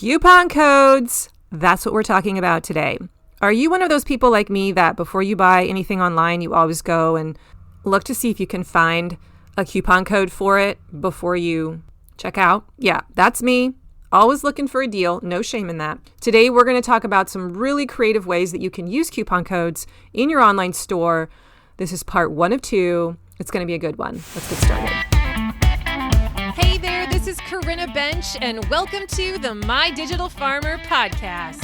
Coupon codes. That's what we're talking about today. Are you one of those people like me that before you buy anything online, you always go and look to see if you can find a coupon code for it before you check out? Yeah, that's me. Always looking for a deal. No shame in that. Today, we're going to talk about some really creative ways that you can use coupon codes in your online store. This is part 1 of 2. It's going to be a good one. Let's get started. Hey there, this is Corinna Bench, and welcome to the My Digital Farmer podcast.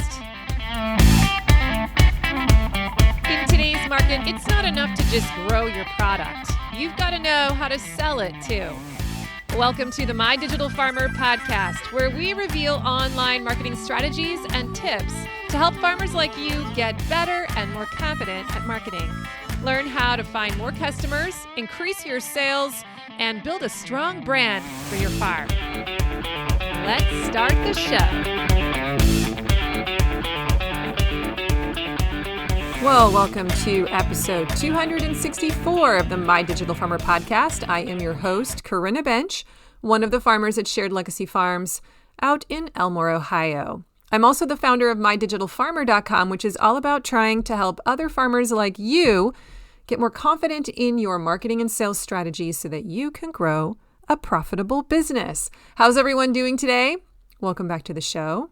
In today's market, it's not enough to just grow your product. You've got to know how to sell it too. Welcome to the My Digital Farmer podcast, where we reveal online marketing strategies and tips to help farmers like you get better and more confident at marketing. Learn how to find more customers, increase your sales, and build a strong brand for your farm. Let's start the show. Well, welcome to episode 264 of the My Digital Farmer podcast. I am your host, Corinna Bench, one of the farmers at Shared Legacy Farms out in Elmore, Ohio. I'm also the founder of MyDigitalFarmer.com, which is all about trying to help other farmers like you get more confident in your marketing and sales strategies so that you can grow a profitable business. How's everyone doing today? Welcome back to the show.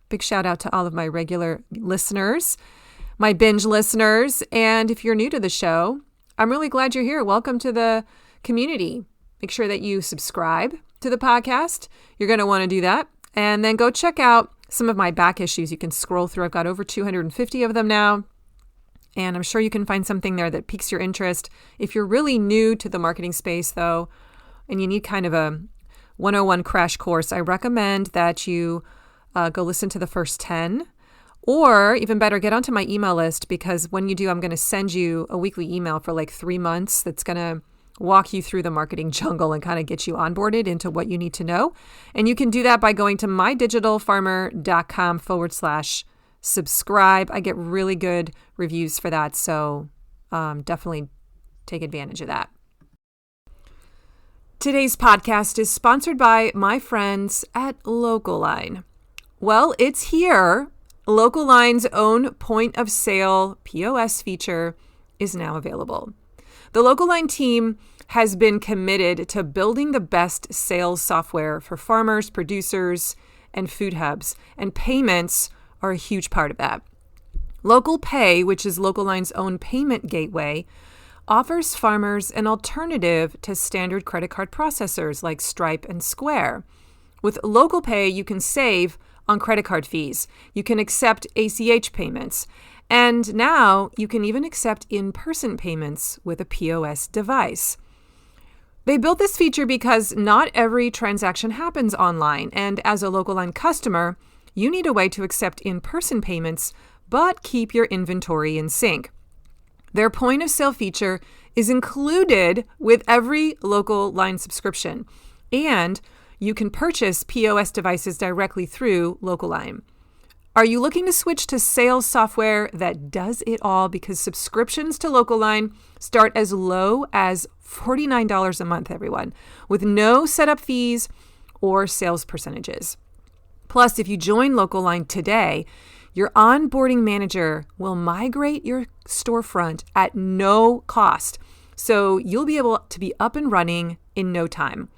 Big shout out to all of my regular listeners, my binge listeners. And if you're new to the show, I'm really glad you're here. Welcome to the community. Make sure that you subscribe to the podcast. You're going to want to do that. And then go check out some of my back issues. You can scroll through. I've got over 250 of them now. And I'm sure you can find something there that piques your interest. If you're really new to the marketing space, though, and you need kind of a 101 crash course, I recommend that you go listen to the first 10. Or even better, get onto my email list, because when you do, I'm going to send you a weekly email for like 3 months that's going to walk you through the marketing jungle and kind of get you onboarded into what you need to know. And you can do that by going to mydigitalfarmer.com/subscribe. I get really good reviews for that, so definitely take advantage of that. Today's podcast is sponsored by my friends at LocalLine. Well, it's here. LocalLine's own point-of-sale POS feature is now available. The LocalLine team has been committed to building the best sales software for farmers, producers, and food hubs, and payments are a huge part of that. Local Pay, which is LocalLine's own payment gateway, offers farmers an alternative to standard credit card processors like Stripe and Square. With Local Pay, you can save on credit card fees. You can accept ACH payments. And now you can even accept in-person payments with a POS device. They built this feature because not every transaction happens online. And as a LocalLine customer, you need a way to accept in-person payments, but keep your inventory in sync. Their point-of-sale feature is included with every LocalLine subscription, and you can purchase POS devices directly through LocalLine. Are you looking to switch to sales software that does it all? Because subscriptions to LocalLine start as low as $49 a month, everyone, with no setup fees or sales percentages. Plus, if you join LocalLine today, your onboarding manager will migrate your storefront at no cost. So you'll be able to be up and running in no time.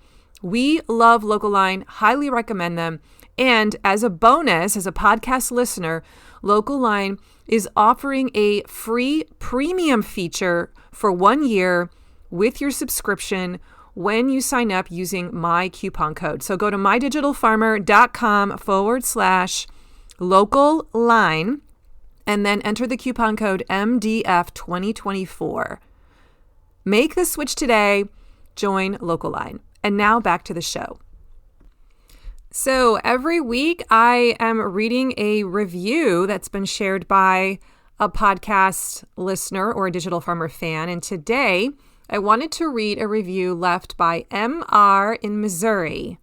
We love LocalLine, highly recommend them. And as a bonus, as a podcast listener, LocalLine is offering a free premium feature for 1 year with your subscription when you sign up using my coupon code. So go to mydigitalfarmer.com/LocalLine and then enter the coupon code MDF2024. Make the switch today. Join LocalLine. And now back to the show. So every week I am reading a review that's been shared by a podcast listener or a Digital Farmer fan. And today I wanted to read a review left by MR in Missouri.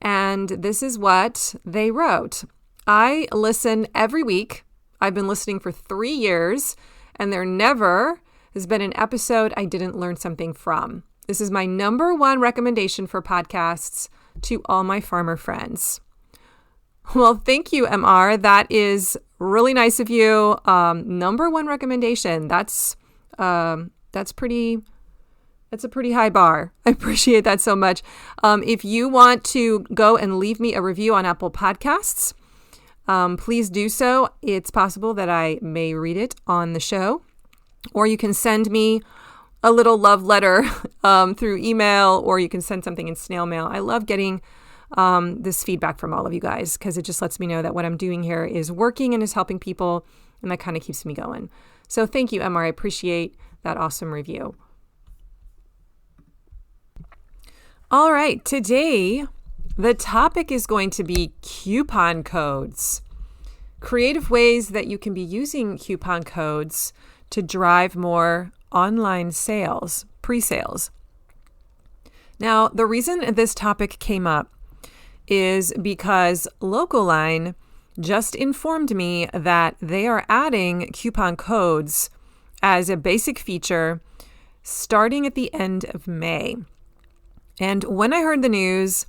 And this is what they wrote. I listen every week. I've been listening for 3 years, and there never has been an episode I didn't learn something from. This is my number one recommendation for podcasts to all my farmer friends. Well, thank you, MR. That is really nice of you. Number one recommendation. That's pretty. That's a pretty high bar. I appreciate that so much. If you want to go and leave me a review on Apple Podcasts, please do so. It's possible that I may read it on the show, or you can send me a little love letter through email, or you can send something in snail mail. I love getting this feedback from all of you guys because it just lets me know that what I'm doing here is working and is helping people, and that kind of keeps me going. So thank you, MR. I appreciate that awesome review. All right, today the topic is going to be coupon codes. Creative ways that you can be using coupon codes to drive more online sales, pre-sales. Now, the reason this topic came up is because Local-Line just informed me that they are adding coupon codes as a basic feature starting at the end of May. And when I heard the news,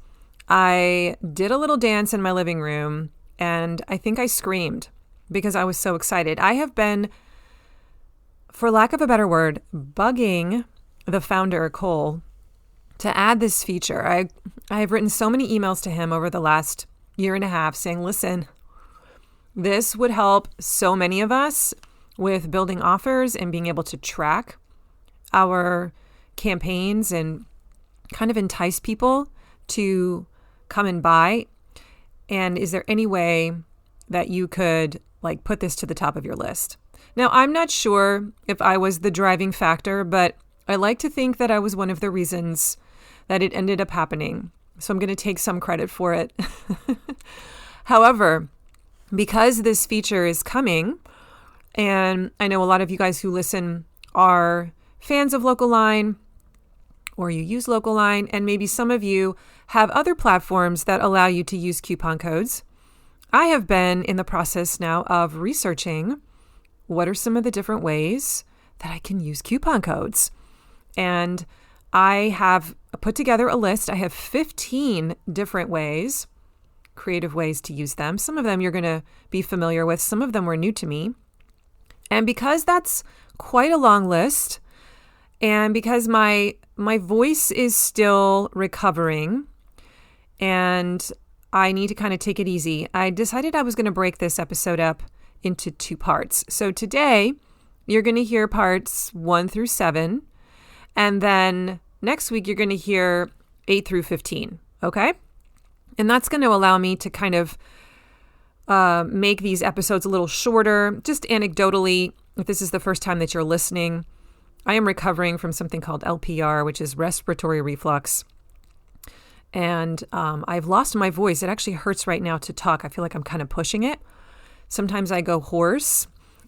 I did a little dance in my living room, and I think I screamed because I was so excited. I have been, for lack of a better word, bugging the founder, Cole, to add this feature. I have written so many emails to him over the last year and a half saying, listen, this would help so many of us with building offers and being able to track our campaigns and kind of entice people to come and buy. And is there any way that you could put this to the top of your list? Now, I'm not sure if I was the driving factor, but I like to think that I was one of the reasons that it ended up happening. So I'm going to take some credit for it. However, because this feature is coming, and I know a lot of you guys who listen are fans of Local-Line, or you use Local-Line, and maybe some of you have other platforms that allow you to use coupon codes. I have been in the process now of researching what are some of the different ways that I can use coupon codes. And I have put together a list. I have 15 different ways, creative ways to use them. Some of them you're going to be familiar with. Some of them were new to me. And because that's quite a long list, and because my voice is still recovering and I need to kind of take it easy, I decided I was going to break this episode up into 2 parts. So today you're going to hear parts 1 through 7, and then next week you're going to hear 8 through 15. Okay? And that's going to allow me to kind of make these episodes a little shorter. Just anecdotally, if this is the first time that you're listening, I am recovering from something called LPR, which is respiratory reflux. And I've lost my voice. It actually hurts right now to talk. I feel like I'm kind of pushing it. Sometimes I go hoarse.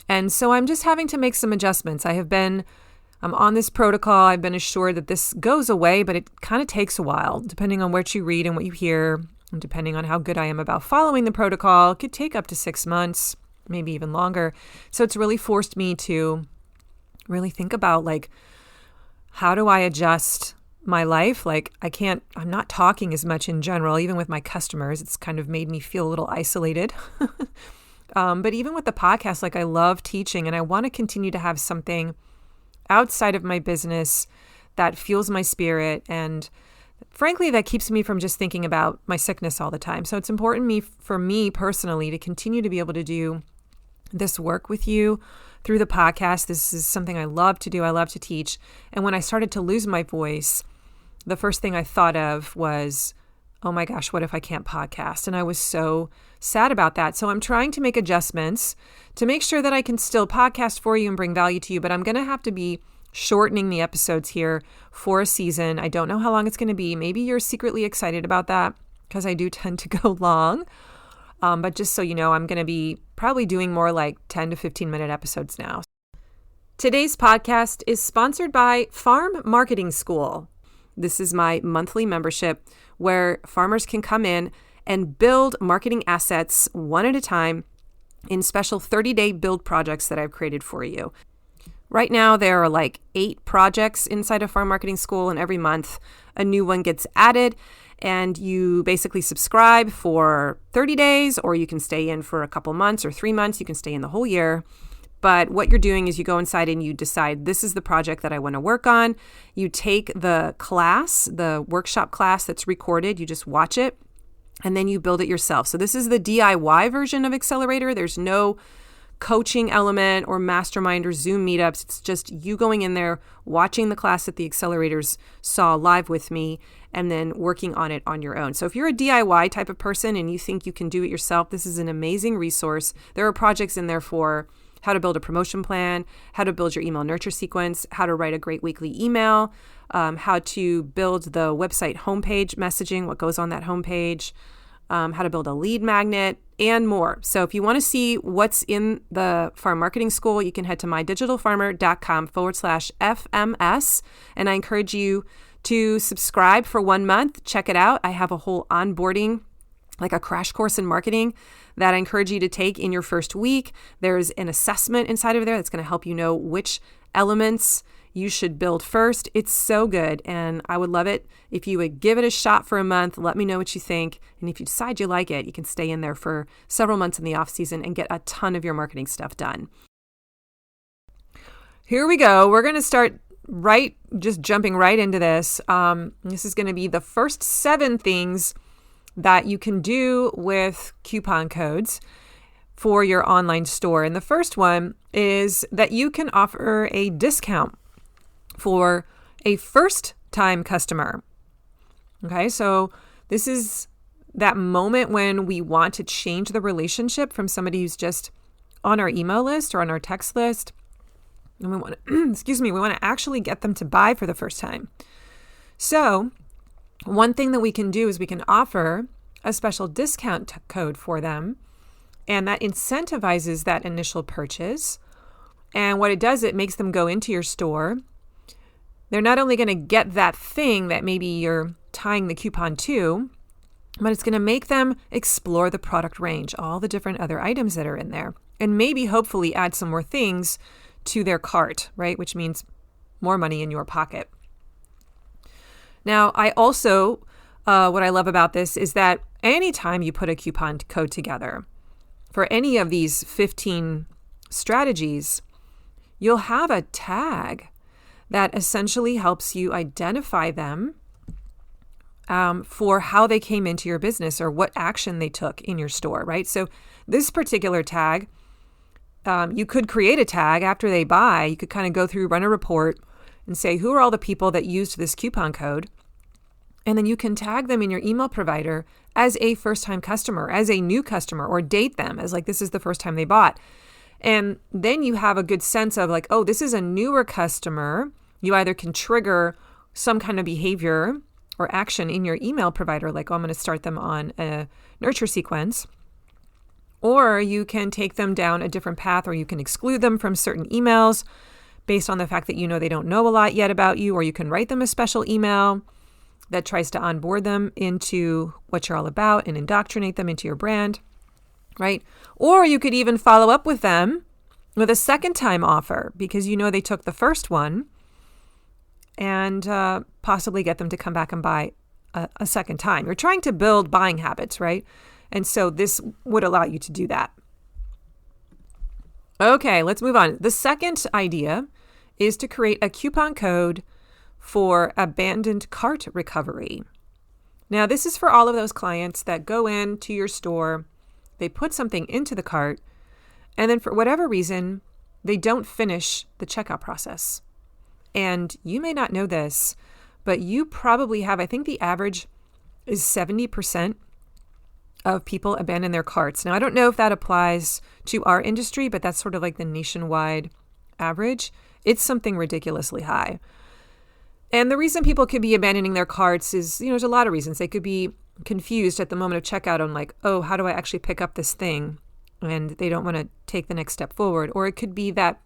And so I'm just having to make some adjustments. I'm on this protocol. I've been assured that this goes away, but it kind of takes a while, depending on what you read and what you hear, and depending on how good I am about following the protocol. It could take up to 6 months, maybe even longer. So it's really forced me to really think about how do I adjust my life? I'm not talking as much in general, even with my customers. It's kind of made me feel a little isolated. But even with the podcast, I love teaching, and I want to continue to have something outside of my business that fuels my spirit, and frankly, that keeps me from just thinking about my sickness all the time. So it's important for me personally to continue to be able to do this work with you through the podcast. This is something I love to do. I love to teach. And when I started to lose my voice, the first thing I thought of was, oh my gosh, what if I can't podcast? And I was so sad about that. So I'm trying to make adjustments to make sure that I can still podcast for you and bring value to you, but I'm going to have to be shortening the episodes here for a season. I don't know how long it's going to be. Maybe you're secretly excited about that because I do tend to go long. But just so you know, I'm going to be probably doing more 10 to 15 minute episodes now. Today's podcast is sponsored by Farm Marketing School. This is my monthly membership where farmers can come in and build marketing assets one at a time in special 30-day build projects that I've created for you. Right now, there are 8 projects inside of Farm Marketing School, and every month a new one gets added. And you basically subscribe for 30 days, or you can stay in for a couple months or 3 months. You can stay in the whole year. But what you're doing is you go inside and you decide, this is the project that I want to work on. You take the class, the workshop class that's recorded, you just watch it, and then you build it yourself. So this is the DIY version of Accelerator. There's no coaching element or mastermind or Zoom meetups. It's just you going in there, watching the class that the accelerators saw live with me, and then working on it on your own. So if you're a DIY type of person and you think you can do it yourself, this is an amazing resource. There are projects in there for how to build a promotion plan, how to build your email nurture sequence, how to write a great weekly email, how to build the website homepage messaging, what goes on that homepage, how to build a lead magnet, and more. So if you want to see what's in the Farm Marketing School, you can head to mydigitalfarmer.com/FMS. And I encourage you to subscribe for 1 month. Check it out. I have a whole onboarding, like a crash course in marketing, that I encourage you to take in your first week. There's an assessment inside of there that's going to help you know which elements you should build first. It's so good, and I would love it if you would give it a shot for a month. Let me know what you think, and if you decide you like it, you can stay in there for several months in the off season and get a ton of your marketing stuff done. Here we go. We're going to start just jumping right into this. This is going to be the first 7 things that you can do with coupon codes for your online store. And the first one is that you can offer a discount for a first-time customer. Okay, so this is that moment when we want to change the relationship from somebody who's just on our email list or on our text list. And we want to, we want to actually get them to buy for the first time. So one thing that we can do is we can offer a special discount code for them, and that incentivizes that initial purchase. And what it does, it makes them go into your store. They're not only going to get that thing that maybe you're tying the coupon to, but it's going to make them explore the product range, all the different other items that are in there, and maybe hopefully add some more things to their cart, right? Which means more money in your pocket. Now, I also, what I love about this is that anytime you put a coupon code together for any of these 15 strategies, you'll have a tag that essentially helps you identify them for how they came into your business or what action they took in your store, right? So this particular tag, you could create a tag after they buy. You could kind of go through, run a report, and say, who are all the people that used this coupon code? And then you can tag them in your email provider as a first-time customer, as a new customer, or date them as like this is the first time they bought. And then you have a good sense of like, oh, this is a newer customer. You either can trigger some kind of behavior or action in your email provider, like, oh, I'm going to start them on a nurture sequence. Or you can take them down a different path, or you can exclude them from certain emails based on the fact that you know they don't know a lot yet about you, or you can write them a special email that tries to onboard them into what you're all about and indoctrinate them into your brand, right? Or you could even follow up with them with a second time offer because you know they took the first one, and possibly get them to come back and buy a second time. You're trying to build buying habits, right? And so this would allow you to do that. Okay, let's move on. The second idea is to create a coupon code for abandoned cart recovery. Now, this is for all of those clients that go into your store, they put something into the cart, and then for whatever reason, they don't finish the checkout process. And you may not know this, but you probably have, I think the average is 70% of people abandon their carts. Now, I don't know if that applies to our industry, but that's sort of like the nationwide average. It's something ridiculously high. And the reason people could be abandoning their carts is, there's a lot of reasons. They could be confused at the moment of checkout on like, oh, how do I actually pick up this thing? And they don't want to take the next step forward. Or it could be that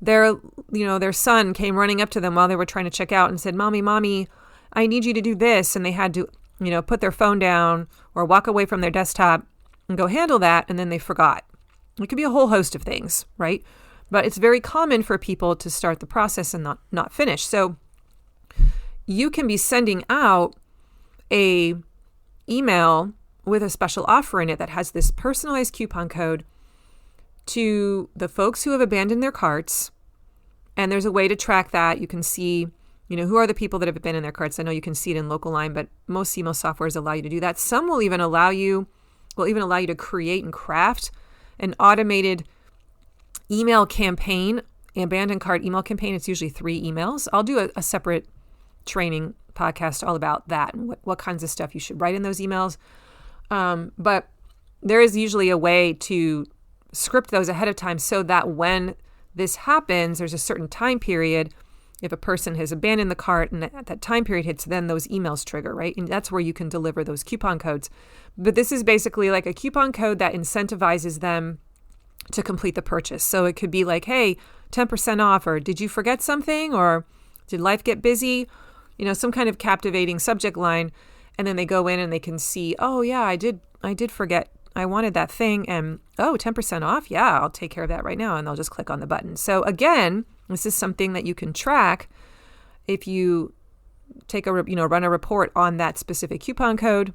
their son came running up to them while they were trying to check out and said, Mommy, I need you to do this. And they had to, put their phone down or walk away from their desktop and go handle that. And then they forgot. It could be a whole host of things, right? But it's very common for people to start the process and not finish. So you can be sending out a email with a special offer in it that has this personalized coupon code to the folks who have abandoned their carts. And there's a way to track that. You can see, who are the people that have abandoned their carts. I know you can see it in Local Line, but most email softwares allow you to do that. Some will even allow you to create and craft an automated email campaign, abandoned cart email campaign. It's usually 3 emails. I'll do a separate training podcast all about that and what kinds of stuff you should write in those emails. But there is usually a way to script those ahead of time so that when this happens, there's a certain time period. If a person has abandoned the cart and at that time period hits, then those emails trigger, right? And that's where you can deliver those coupon codes. But this is basically like a coupon code that incentivizes them to complete the purchase. So it could be like, hey, 10% off, or did you forget something? Or did life get busy? Some kind of captivating subject line. And then they go in and they can see, oh yeah, I did forget. I wanted that thing, and 10% off. Yeah, I'll take care of that right now. And they'll just click on the button. So again, this is something that you can track if you run a report on that specific coupon code,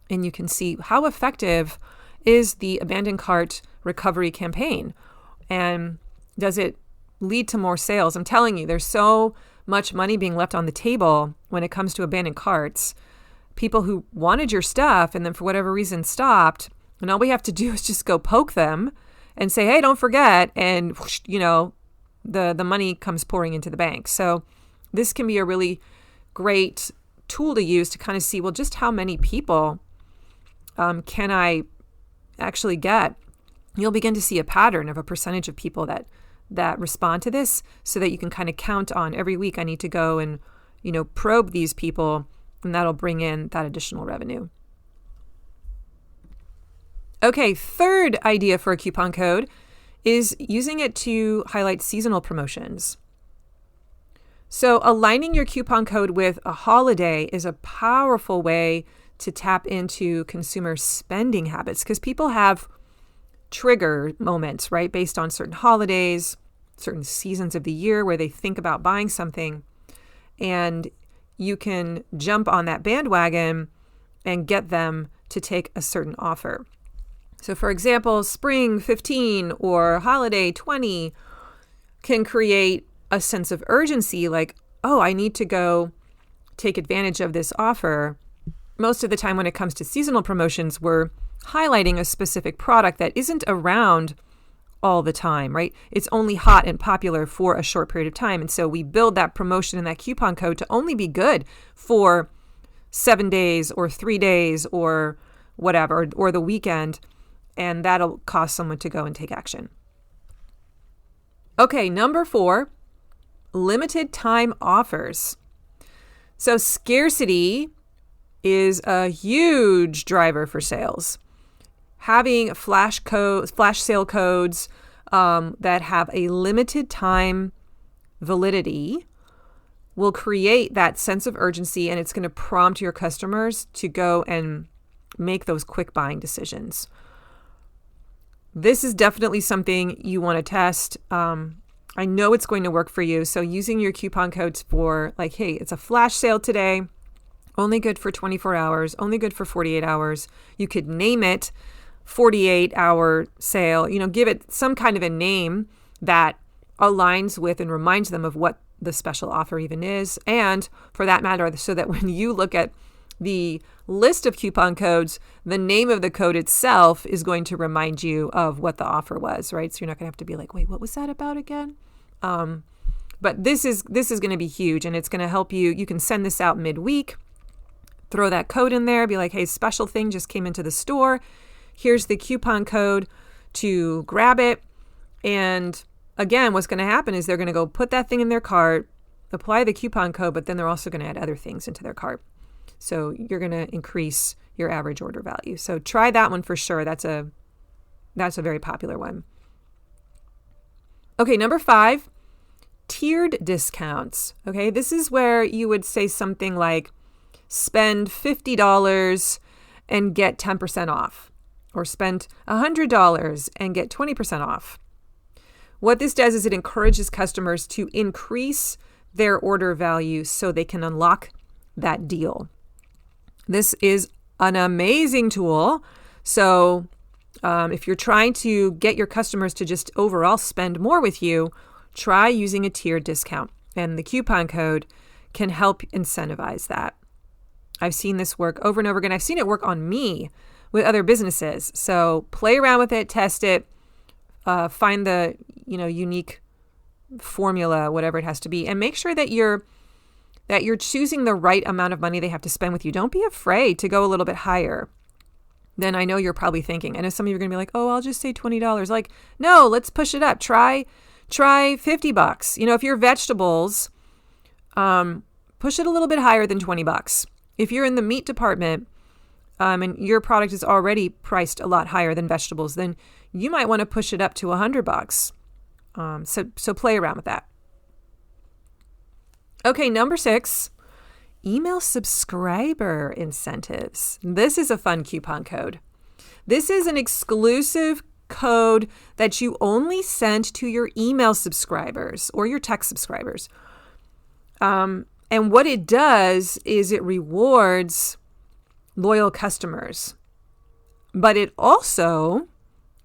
and you can see how effective is the abandoned cart recovery campaign, and does it lead to more sales? I'm telling you, there's so much money being left on the table when it comes to abandoned carts. People who wanted your stuff and then for whatever reason stopped, and all we have to do is just go poke them and say, hey, don't forget, and the money comes pouring into the bank. So this can be a really great tool to use to kind of see, well, just how many people can I actually get? You'll begin to see a pattern of a percentage of people that respond to this, so that you can kind of count on every week I need to go and, probe these people, and that'll bring in that additional revenue. Okay, third idea for a coupon code is using it to highlight seasonal promotions. So aligning your coupon code with a holiday is a powerful way to tap into consumer spending habits, because people have trigger moments, right, based on certain holidays, certain seasons of the year where they think about buying something, and you can jump on that bandwagon and get them to take a certain offer. So for example, spring 15 or holiday 20 can create a sense of urgency, like, oh, I need to go take advantage of this offer. Most of the time when it comes to seasonal promotions, we're highlighting a specific product that isn't around all the time, right? It's only hot and popular for a short period of time. And so we build that promotion and that coupon code to only be good for 7 days or 3 days or whatever, or the weekend. And that'll cause someone to go and take action. Okay, number 4, limited time offers. So scarcity is a huge driver for sales. Having flash sale codes that have a limited time validity will create that sense of urgency, and it's going to prompt your customers to go and make those quick buying decisions. This is definitely something you want to test. I know it's going to work for you. So using your coupon codes for like, hey, it's a flash sale today, only good for 24 hours, only good for 48 hours. You could name it 48-hour sale, give it some kind of a name that aligns with and reminds them of what the special offer even is. And for that matter, so that when you look at the list of coupon codes, the name of the code itself is going to remind you of what the offer was, right? So you're not going to have to be like, wait, what was that about again? But this is going to be huge, and it's going to help you. You can send this out midweek, throw that code in there, be like, hey, special thing just came into the store. Here's the coupon code to grab it. And again, what's going to happen is they're going to go put that thing in their cart, apply the coupon code, but then they're also going to add other things into their cart. So you're going to increase your average order value. So try that one for sure. That's a very popular one. Okay, number 5, tiered discounts. Okay, this is where you would say something like spend $50 and get 10% off, or spend $100 and get 20% off. What this does is it encourages customers to increase their order value so they can unlock that deal. This is an amazing tool. So if you're trying to get your customers to just overall spend more with you, try using a tiered discount. And the coupon code can help incentivize that. I've seen this work over and over again. I've seen it work on me with other businesses. So play around with it, test it, find the unique formula, whatever it has to be, and make sure that you're choosing the right amount of money they have to spend with you. Don't be afraid to go a little bit higher than I know you're probably thinking. I know some of you are going to be like, oh, I'll just say $20. Like, no, let's push it up. Try $50. If you're vegetables, push it a little bit higher than $20. If you're in the meat department, and your product is already priced a lot higher than vegetables, then you might want to push it up to $100. So play around with that. Okay, number 6, email subscriber incentives. This is a fun coupon code. This is an exclusive code that you only send to your email subscribers or your text subscribers. And what it does is it rewards loyal customers, but it also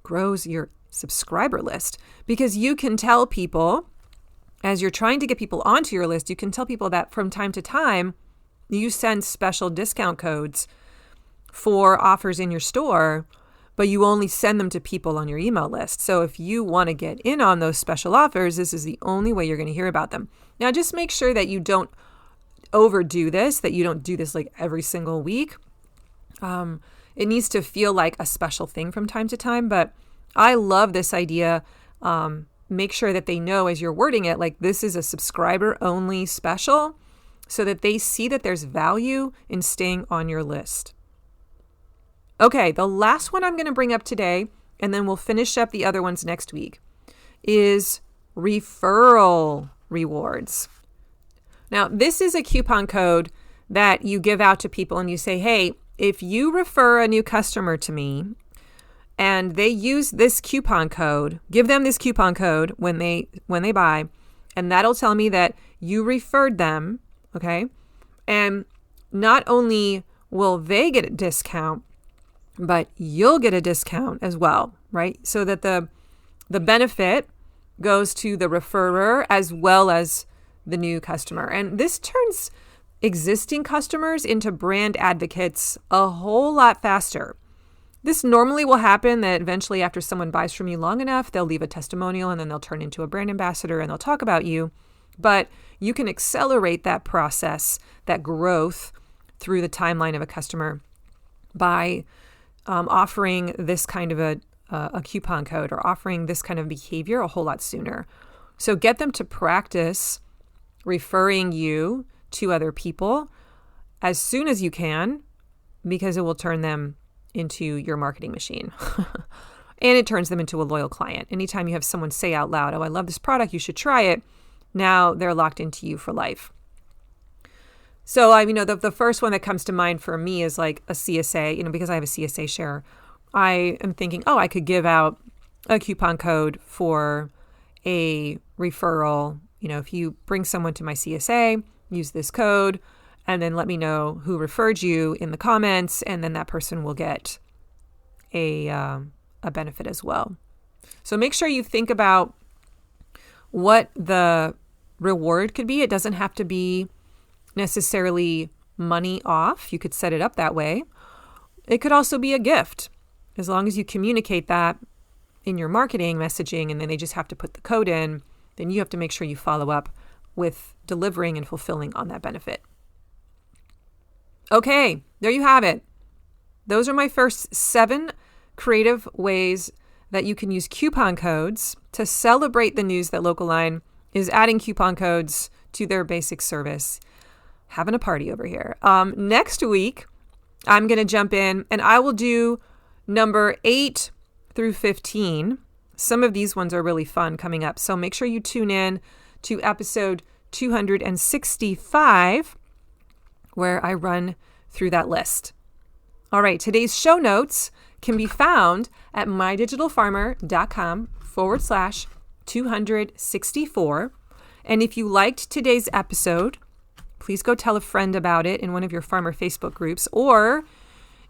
grows your subscriber list, because you can tell people, as you're trying to get people onto your list, you can tell people that from time to time you send special discount codes for offers in your store, but you only send them to people on your email list. So if you want to get in on those special offers, this is the only way you're going to hear about them. Now, just make sure that you don't overdo this, that you don't do this like every single week. It needs to feel like a special thing from time to time, but I love this idea. Make sure that they know as you're wording it, like this is a subscriber only special, so that they see that there's value in staying on your list. Okay, the last one I'm going to bring up today, and then we'll finish up the other ones next week, is referral rewards. Now, this is a coupon code that you give out to people and you say, hey, if you refer a new customer to me and they use this coupon code, give them this coupon code when they buy, and that'll tell me that you referred them, okay? And not only will they get a discount, but you'll get a discount as well, right? So that the benefit goes to the referrer as well as the new customer. And this turns existing customers into brand advocates a whole lot faster. This normally will happen that eventually after someone buys from you long enough, they'll leave a testimonial and then they'll turn into a brand ambassador and they'll talk about you. But you can accelerate that process, that growth through the timeline of a customer by offering this kind of a coupon code or offering this kind of behavior a whole lot sooner. So get them to practice referring you to other people as soon as you can, because it will turn them into your marketing machine. And it turns them into a loyal client. Anytime you have someone say out loud, oh, I love this product, you should try it, now they're locked into you for life. So the first one that comes to mind for me is like a CSA, because I have a CSA share. I am thinking, I could give out a coupon code for a referral. If you bring someone to my CSA, use this code, and then let me know who referred you in the comments, and then that person will get a benefit as well. So make sure you think about what the reward could be. It doesn't have to be necessarily money off. You could set it up that way. It could also be a gift, as long as you communicate that in your marketing messaging, and then they just have to put the code in, then you have to make sure you follow up with delivering and fulfilling on that benefit. Okay, there you have it. Those are my first 7 creative ways that you can use coupon codes to celebrate the news that Local Line is adding coupon codes to their basic service. Having a party over here. Next week, I'm going to jump in and I will do number 8 through 15. Some of these ones are really fun coming up. So make sure you tune in to episode 265, where I run through that list. All right, today's show notes can be found at mydigitalfarmer.com/264. And if you liked today's episode, please go tell a friend about it in one of your farmer Facebook groups, or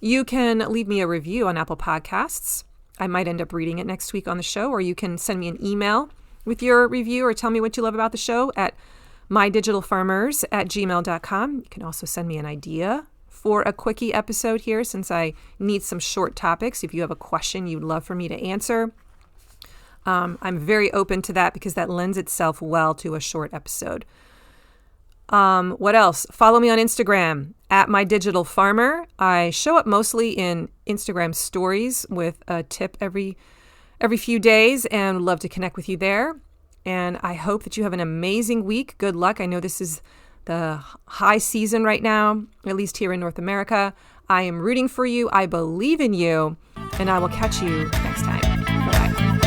you can leave me a review on Apple Podcasts. I might end up reading it next week on the show, or you can send me an email with your review or tell me what you love about the show at mydigitalfarmers@gmail.com. You can also send me an idea for a quickie episode here, since I need some short topics. If you have a question you'd love for me to answer, I'm very open to that because that lends itself well to a short episode. What else? Follow me on Instagram at mydigitalfarmer. I show up mostly in Instagram stories with a tip every few days, and would love to connect with you there. And I hope that you have an amazing week. Good luck. I know this is the high season right now, at least here in North America. I am rooting for you. I believe in you, and I will catch you next time. Bye-bye.